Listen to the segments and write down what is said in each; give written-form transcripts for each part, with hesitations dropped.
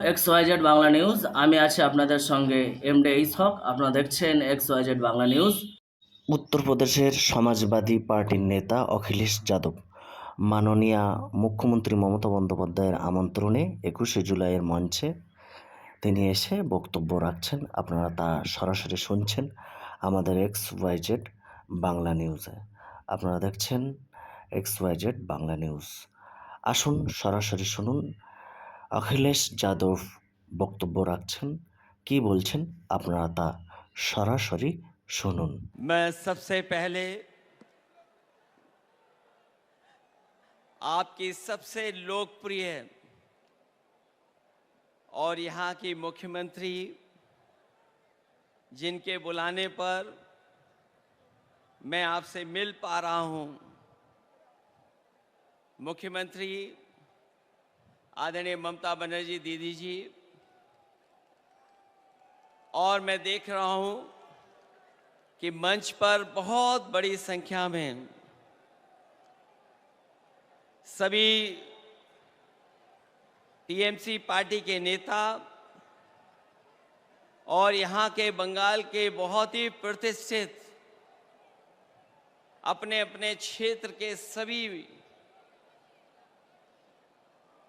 XYZ Bangla news. আমি আছি আপনাদের সঙ্গে এমডি ইসহক। আপনারা দেখছেন XYZ বাংলা নিউজ। উত্তরপ্রদেশের সমাজবাদী পার্টির নেতা অখিলেশ যাদব মাননীয় মুখ্যমন্ত্রী মমতা বন্দ্যোপাধ্যায়ের আমন্ত্রণে 21শে জুলাইয়ের মঞ্চে তিনি এসে বক্তব্য রাখছেন। আপনারা তা সরাসরি শুনছেন আমাদের XYZ বাংলা নিউজে। আপনারা দেখছেন XYZ বাংলা নিউজ। আসুন সরাসরি শুনুন অখিলেশ যাদব বক্তব্য রাখছেন, কি বলছেন আপনারা তা সরাসরি শুনুন। मैं सबसे पहले आपकी सबसे लोकप्रिय और यहाँ की मुख्यमंत्री जिनके बुलाने पर मैं आपसे मिल पा रहा हूँ, मुख्यमंत्री आदरणीय ममता बनर्जी दीदी जी, और मैं देख रहा हूँ कि मंच पर बहुत बड़ी संख्या में सभी टीएमसी पार्टी के नेता और यहाँ के बंगाल के बहुत ही प्रतिष्ठित अपने अपने क्षेत्र के सभी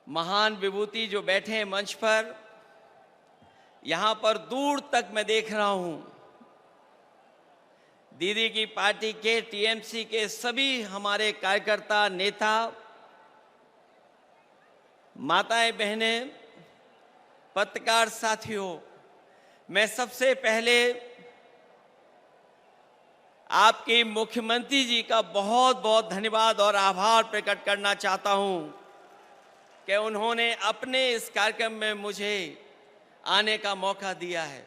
महान विभूति जो बैठे हैं मंच पर, यहाँ पर दूर तक मैं देख रहा हूँ दीदी की पार्टी के टीएमसी के सभी हमारे कार्यकर्ता, नेता, माताएं, बहनें, पत्रकार साथियों, मैं सबसे पहले आपके मुख्यमंत्री जी का बहुत बहुत धन्यवाद और आभार प्रकट करना चाहता हूं कि उन्होंने अपने इस कार्यक्रम में मुझे आने का मौका दिया है।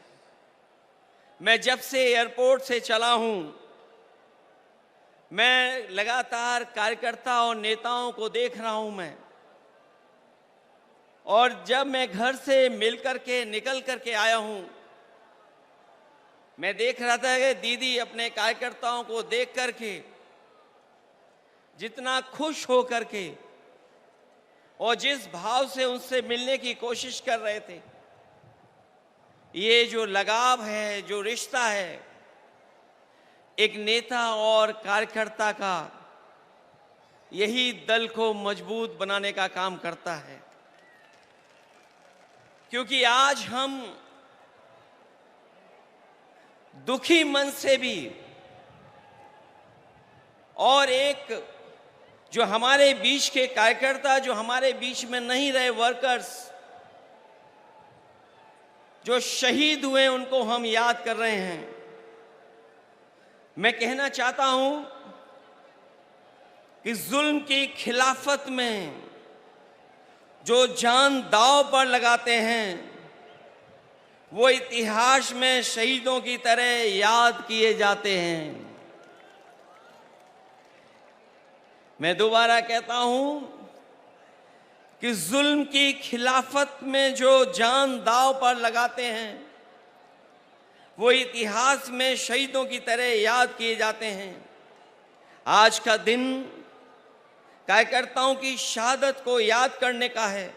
मैं जब से एयरपोर्ट से चला हूं, मैं लगातार कार्यकर्ता और नेताओं को देख रहा हूं मैं, और जब मैं घर से मिल करके निकल करके आया हूं, मैं देख रहा था कि दीदी अपने कार्यकर्ताओं को देख करके जितना खुश हो करके और जिस भाव से उनसे मिलने की कोशिश कर रहे थे, ये जो लगाव है, जो रिश्ता है एक नेता और कार्यकर्ता का, यही दल को मजबूत बनाने का काम करता है। क्योंकि आज हम दुखी मन से भी, और एक जो हमारे बीच के कार्यकर्ता, जो हमारे बीच में नहीं रहे वर्कर्स, जो शहीद हुए, उनको हम याद कर रहे हैं। मैं कहना चाहता हूं कि जुल्म की खिलाफत में जो जान दांव पर लगाते हैं, वो इतिहास में शहीदों की तरह याद किए जाते हैं। मैं दोबारा कहता हूं कि जुल्म की खिलाफत में जो जान दांव पर लगाते हैं, वो इतिहास में शहीदों की तरह याद किए जाते हैं। आज का दिन कार्यकर्ताओं की शहादत को याद करने का है,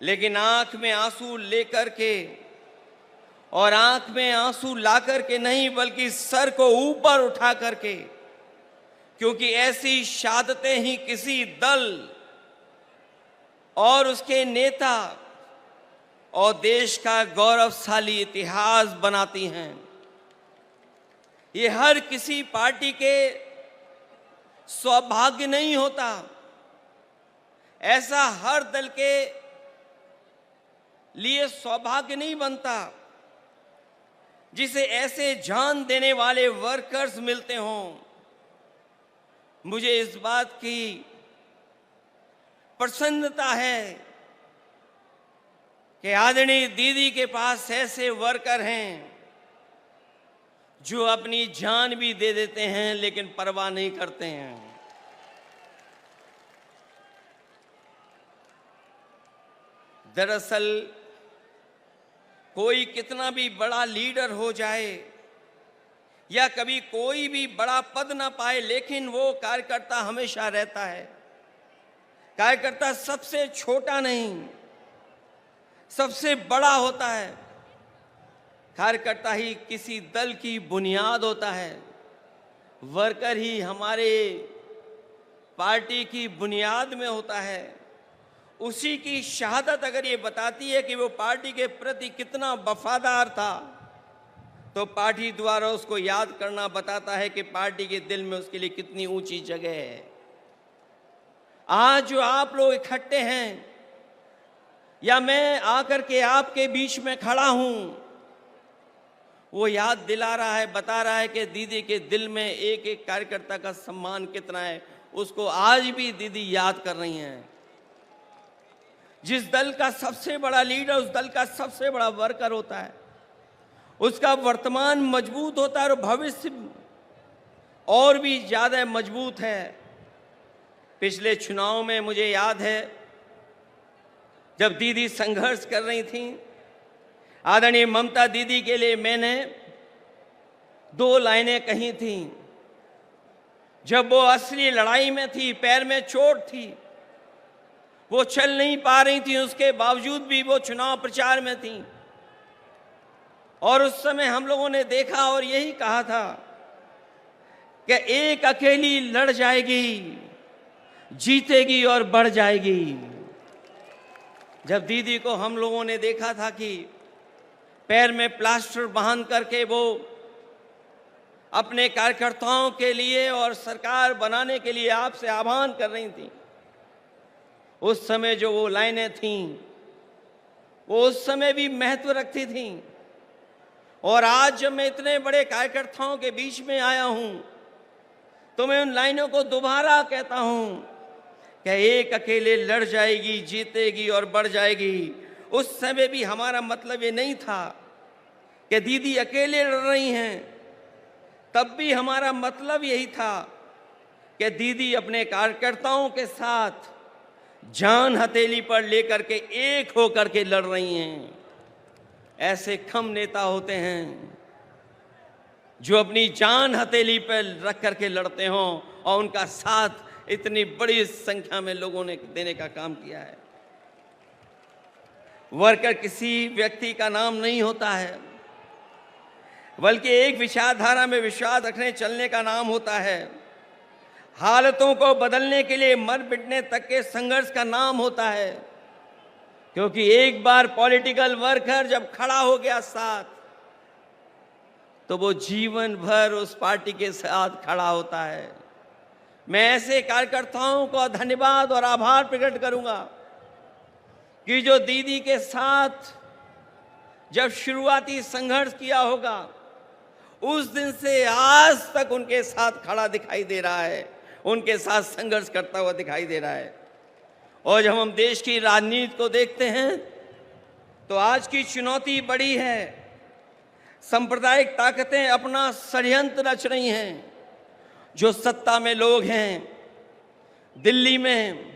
लेकिन आंख में आंसू लेकर के, और आंख में आंसू ला करके नहीं, बल्कि सर को ऊपर उठा करके, क्योंकि ऐसी शहादतें ही किसी दल और उसके नेता और देश का गौरवशाली इतिहास बनाती हैं। ये हर किसी पार्टी के सौभाग्य नहीं होता, ऐसा हर दल के लिए सौभाग्य नहीं बनता जिसे ऐसे जान देने वाले वर्कर्स मिलते हों। मुझे इस बात की प्रसन्नता है कि आदरणीय दीदी के पास ऐसे वर्कर हैं जो अपनी जान भी दे देते हैं, लेकिन परवाह नहीं करते हैं। दरअसल कोई कितना भी बड़ा लीडर हो जाए या कभी कोई भी बड़ा पद ना पाए, लेकिन वो कार्यकर्ता हमेशा रहता है। कार्यकर्ता सबसे छोटा नहीं, सबसे बड़ा होता है। कार्यकर्ता ही किसी दल की बुनियाद होता है, वर्कर ही हमारे पार्टी की बुनियाद में होता है। उसी की शहादत अगर ये बताती है कि वो पार्टी के प्रति कितना वफादार था, तो पार्टी द्वारा उसको याद करना बताता है कि पार्टी के दिल में उसके लिए कितनी ऊंची जगह है। आज जो आप लोग इकट्ठे हैं या मैं आकर के आपके बीच में खड़ा हूं, वो याद दिला रहा है, बता रहा है कि दीदी के दिल में एक एक कार्यकर्ता का सम्मान कितना है। उसको आज भी दीदी याद कर रही हैं। जिस दल का सबसे बड़ा लीडर उस दल का सबसे बड़ा वर्कर होता है, उसका वर्तमान मजबूत होता है और भविष्य और भी ज्यादा मजबूत है। पिछले चुनाव में मुझे याद है, जब दीदी संघर्ष कर रही थी, आदरणीय ममता दीदी के लिए मैंने 2 लाइनें कही थी। जब वो असली लड़ाई में थी, पैर में चोट थी, वो चल नहीं पा रही थी, उसके बावजूद भी वो चुनाव प्रचार में थी। और उस समय हम लोगों ने देखा और यही कहा था कि एक अकेली लड़ जाएगी, जीतेगी और बढ़ जाएगी। जब दीदी को हम लोगों ने देखा था कि पैर में प्लास्टर बांध करके वो अपने कार्यकर्ताओं के लिए और सरकार बनाने के लिए आपसे आह्वान कर रही थी, उस समय जो वो लाइनें थीं, वो उस समय भी महत्व रखती थीं। और आज जब मैं इतने बड़े कार्यकर्ताओं के बीच में आया हूं, तो मैं उन लाइनों को दोबारा कहता हूं कि एक अकेले लड़ जाएगी, जीतेगी और बढ़ जाएगी। उस समय भी हमारा मतलब ये नहीं था कि दीदी अकेले लड़ रही हैं, तब भी हमारा मतलब यही था कि दीदी अपने कार्यकर्ताओं के साथ जान हथेली पर लेकर के एक होकर के लड़ रही हैं। ऐसे कम नेता होते हैं जो अपनी जान हथेली पर रख करके लड़ते हों, और उनका साथ इतनी बड़ी संख्या में लोगों ने देने का काम किया है। वर्कर किसी व्यक्ति का नाम नहीं होता है, बल्कि एक विचारधारा में विश्वास रखने चलने का नाम होता है। हालतों को बदलने के लिए मर मिटने तक के संघर्ष का नाम होता है। क्योंकि एक बार पॉलिटिकल वर्कर जब खड़ा हो गया साथ, तो वो जीवन भर उस पार्टी के साथ खड़ा होता है। मैं ऐसे कार्यकर्ताओं को धन्यवाद और आभार प्रकट करूंगा कि जो दीदी के साथ जब शुरुआती संघर्ष किया होगा, उस दिन से आज तक उनके साथ खड़ा दिखाई दे रहा है, उनके साथ संघर्ष करता हुआ दिखाई दे रहा है। और जब हम देश की राजनीति को देखते हैं, तो आज की चुनौती बड़ी है। सांप्रदायिक ताकतें अपना षड्यंत्र रच रही हैं। जो सत्ता में लोग हैं दिल्ली में,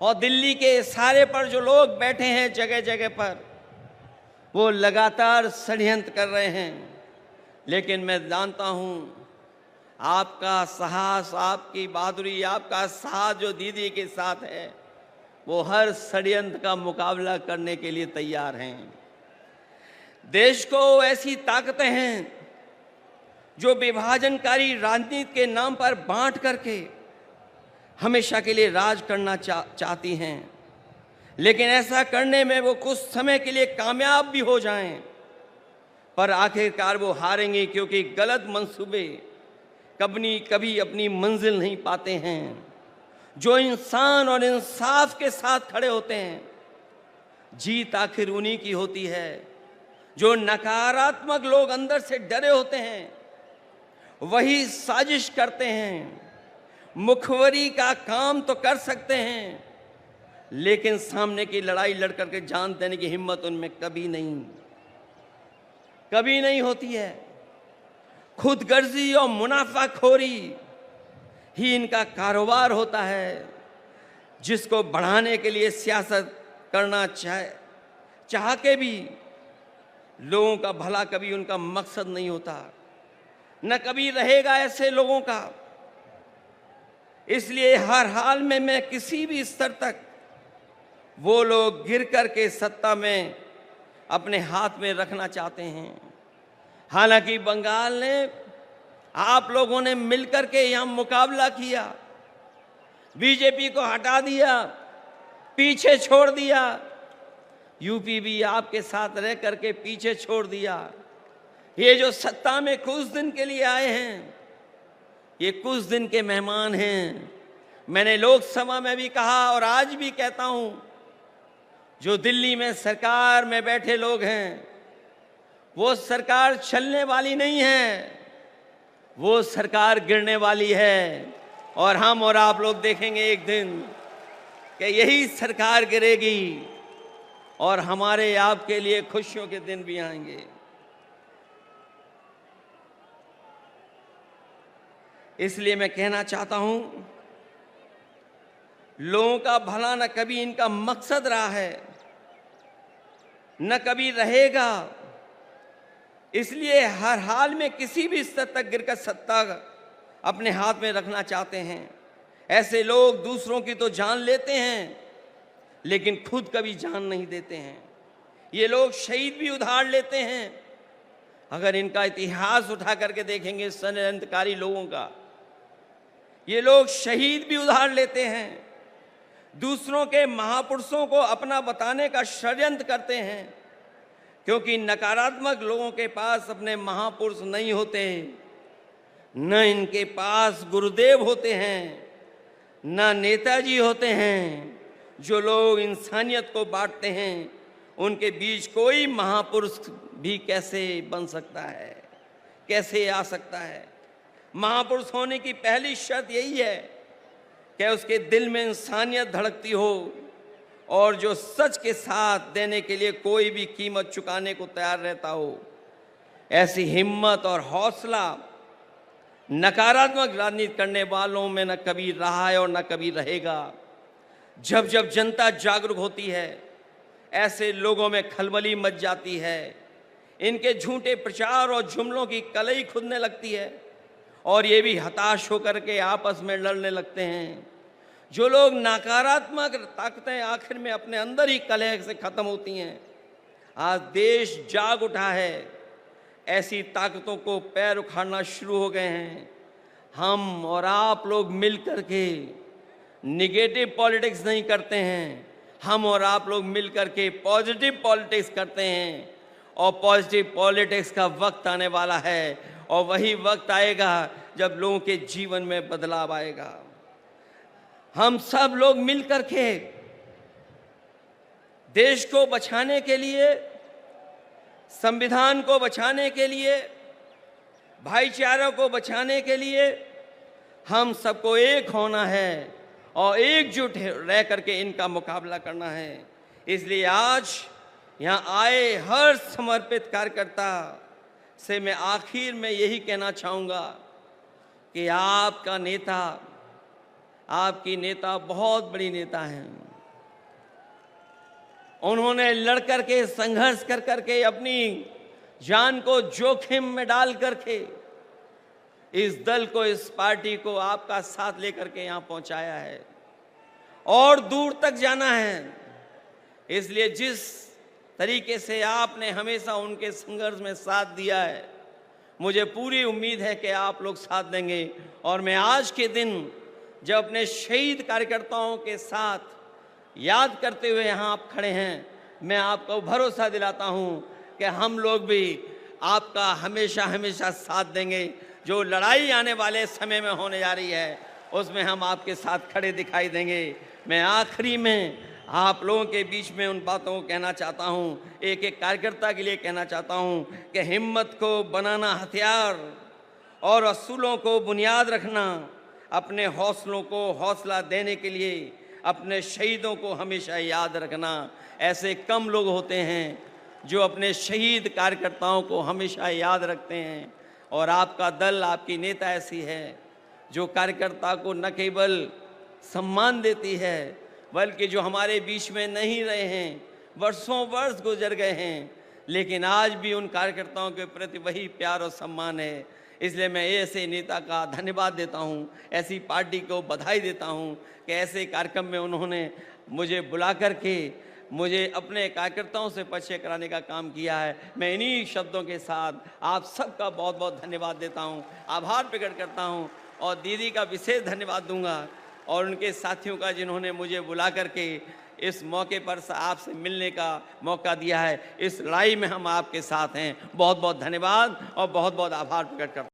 और दिल्ली के इशारे पर जो लोग बैठे हैं जगह जगह पर, वो लगातार षड्यंत्र कर रहे हैं। लेकिन मैं जानता हूं आपका साहस, आपकी बहादुरी, आपका साथ जो दीदी के साथ है, वो हर षड्यंत्र का मुकाबला करने के लिए तैयार हैं। देश को ऐसी ताकतें हैं जो विभाजनकारी राजनीति के नाम पर बांट करके हमेशा के लिए राज करना चाहती हैं। लेकिन ऐसा करने में वो कुछ समय के लिए कामयाब भी हो जाएं, पर आखिरकार वो हारेंगे, क्योंकि गलत मंसूबे कभी अपनी मंजिल नहीं पाते हैं। जो इंसान और इंसाफ के साथ खड़े होते हैं, जीत आखिर उन्हीं की होती है। जो नकारात्मक लोग अंदर से डरे होते हैं, वही साजिश करते हैं। मुखबरी का काम तो कर सकते हैं, लेकिन सामने की लड़ाई लड़ करके जान देने की हिम्मत उनमें कभी नहीं होती है। खुदगर्जी और मुनाफाखोरी ही इनका कारोबार होता है, जिसको बढ़ाने के लिए सियासत करना चाह के भी लोगों का भला कभी उनका मकसद नहीं होता, न कभी रहेगा ऐसे लोगों का। इसलिए हर हाल में मैं किसी भी स्तर तक वो लोग गिर कर के सत्ता में अपने हाथ में रखना चाहते हैं। हालांकि बंगाल ने, आप लोगों ने मिलकर के यहां मुकाबला किया, बीजेपी को हटा दिया, पीछे छोड़ दिया। यूपी भी आपके साथ रह करके पीछे छोड़ दिया। ये जो सत्ता में कुछ दिन के लिए आए हैं, ये कुछ दिन के मेहमान हैं। मैंने लोकसभा में भी कहा और आज भी कहता हूं, जो दिल्ली में सरकार में बैठे लोग हैं, वो सरकार चलने वाली नहीं है, वो सरकार गिरने वाली है। और हम और आप लोग देखेंगे एक दिन कि यही सरकार गिरेगी और हमारे आपके लिए खुशियों के दिन भी आएंगे। इसलिए मैं कहना चाहता हूं, लोगों का भला न कभी इनका मकसद रहा है, न कभी रहेगा। इसलिए हर हाल में किसी भी स्तर तक गिरकर सत्ता अपने हाथ में रखना चाहते हैं। ऐसे लोग दूसरों की तो जान लेते हैं, लेकिन खुद कभी जान नहीं देते हैं। ये लोग शहीद भी उधार लेते हैं। अगर इनका इतिहास उठा करके देखेंगे षड्यंत्रकारी लोगों का, ये लोग शहीद भी उधार लेते हैं, दूसरों के महापुरुषों को अपना बताने का षड्यंत्र करते हैं। क्योंकि नकारात्मक लोगों के पास अपने महापुरुष नहीं होते, न इनके पास गुरुदेव होते हैं, न नेताजी होते हैं। जो लोग इंसानियत को बांटते हैं, उनके बीच कोई महापुरुष भी कैसे बन सकता है, कैसे आ सकता है। महापुरुष होने की पहली शर्त यही है कि उसके दिल में इंसानियत धड़कती हो और जो सच के साथ देने के लिए कोई भी कीमत चुकाने को तैयार रहता हो। ऐसी हिम्मत और हौसला नकारात्मक राजनीति करने वालों में न कभी रहा है और न कभी रहेगा। जब जब जनता जागरूक होती है, ऐसे लोगों में खलबली मच जाती है। इनके झूठे प्रचार और जुमलों की कलई खुदने लगती है और ये भी हताश होकर के आपस में लड़ने लगते हैं। जो लोग नकारात्मक ताकतें आखिर में अपने अंदर ही कलह से खत्म होती हैं। आज देश जाग उठा है, ऐसी ताकतों को पैर उखाड़ना शुरू हो गए हैं। हम और आप लोग मिल कर के निगेटिव पॉलिटिक्स नहीं करते हैं, हम और आप लोग मिल कर के पॉजिटिव पॉलिटिक्स करते हैं। और पॉजिटिव पॉलिटिक्स का वक्त आने वाला है और वही वक्त आएगा जब लोगों के जीवन में बदलाव आएगा। हम सब लोग मिल कर के देश को बचाने के लिए, संविधान को बचाने के लिए, भाईचारा को बचाने के लिए हम सबको एक होना है और एकजुट रह करके इनका मुकाबला करना है। इसलिए आज यहाँ आए हर समर्पित कार्यकर्ता से मैं आखिर में यही कहना चाहूँगा कि आपका नेता, आपकी नेता बहुत बड़ी नेता हैं। उन्होंने लड़ करके, संघर्ष कर करके, अपनी जान को जोखिम में डाल करके इस दल को, इस पार्टी को आपका साथ लेकर के यहाँ पहुँचाया है और दूर तक जाना है। इसलिए जिस तरीके से आपने हमेशा उनके संघर्ष में साथ दिया है, मुझे पूरी उम्मीद है कि आप लोग साथ देंगे। और मैं आज के दिन जब अपने शहीद कार्यकर्ताओं के साथ याद करते हुए यहाँ आप खड़े हैं, मैं आपको भरोसा दिलाता हूँ कि हम लोग भी आपका हमेशा हमेशा साथ देंगे। जो लड़ाई आने वाले समय में होने जा रही है, उसमें हम आपके साथ खड़े दिखाई देंगे। मैं आखिरी में आप लोगों के बीच में उन बातों को कहना चाहता हूँ, एक एक कार्यकर्ता के लिए कहना चाहता हूँ कि हिम्मत को बनाना हथियार और असूलों को बुनियाद रखना, अपने हौसलों को हौसला देने के लिए अपने शहीदों को हमेशा याद रखना। ऐसे कम लोग होते हैं जो अपने शहीद कार्यकर्ताओं को हमेशा याद रखते हैं। और आपका दल, आपकी नेता ऐसी है जो कार्यकर्ता को न केवल सम्मान देती है, बल्कि जो हमारे बीच में नहीं रहे हैं, वर्षों वर्ष गुजर गए हैं, लेकिन आज भी उन कार्यकर्ताओं के प्रति वही प्यार और सम्मान है। इसलिए मैं ऐसे नेता का धन्यवाद देता हूं, ऐसी पार्टी को बधाई देता हूं कि ऐसे कार्यक्रम में उन्होंने मुझे बुला करके मुझे अपने कार्यकर्ताओं से परिचय कराने का काम किया है। मैं इन्हीं शब्दों के साथ आप सबका बहुत बहुत धन्यवाद देता हूं, आभार प्रकट करता हूं और दीदी का विशेष धन्यवाद दूंगा और उनके साथियों का जिन्होंने मुझे बुला करके इस मौके पर आपसे मिलने का मौका दिया है। इस लड़ाई में हम आपके साथ हैं। बहुत बहुत धन्यवाद और बहुत बहुत आभार प्रकट करता हूं।